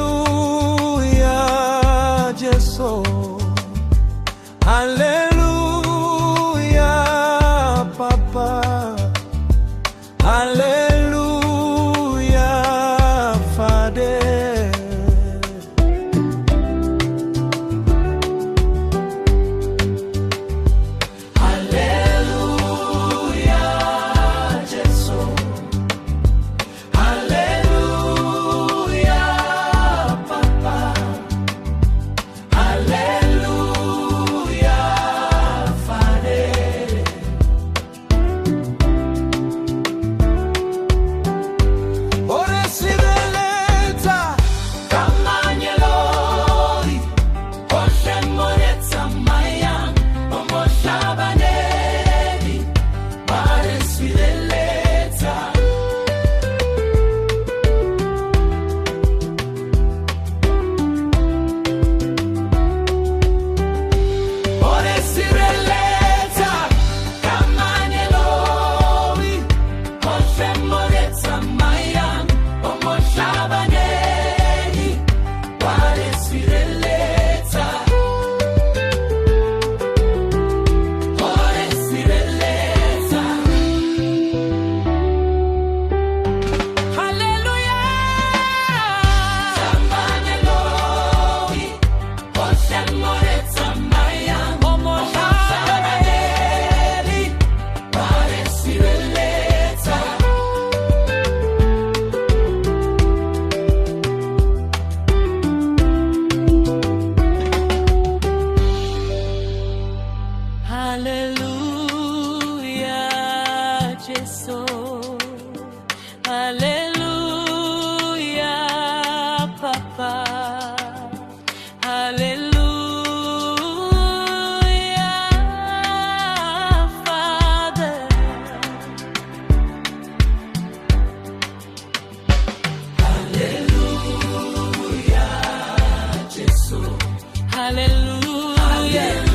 Haleluya, Yesu. Haleluya, Papa. Haleluya, Father. Haleluya, Yesu. Haleluya, Papa. Haleluya, Father. Ora si deleta kama nyeloi, oshe moreta mayan, omo shabaneri. Ora si deleta. Ora si deleta kama nyeloi, oshe moreta mayan, omo shabaneri. Ora si deleta. Ora si deleta. Hallelujah. Shabaneloi, oshe moreta mayan, omo shabaneri. Ora si deleta. Hallelujah, Jesus. Hallelujah, Papa. Hallelujah, Father. Hallelujah, Jesus. Hallelujah.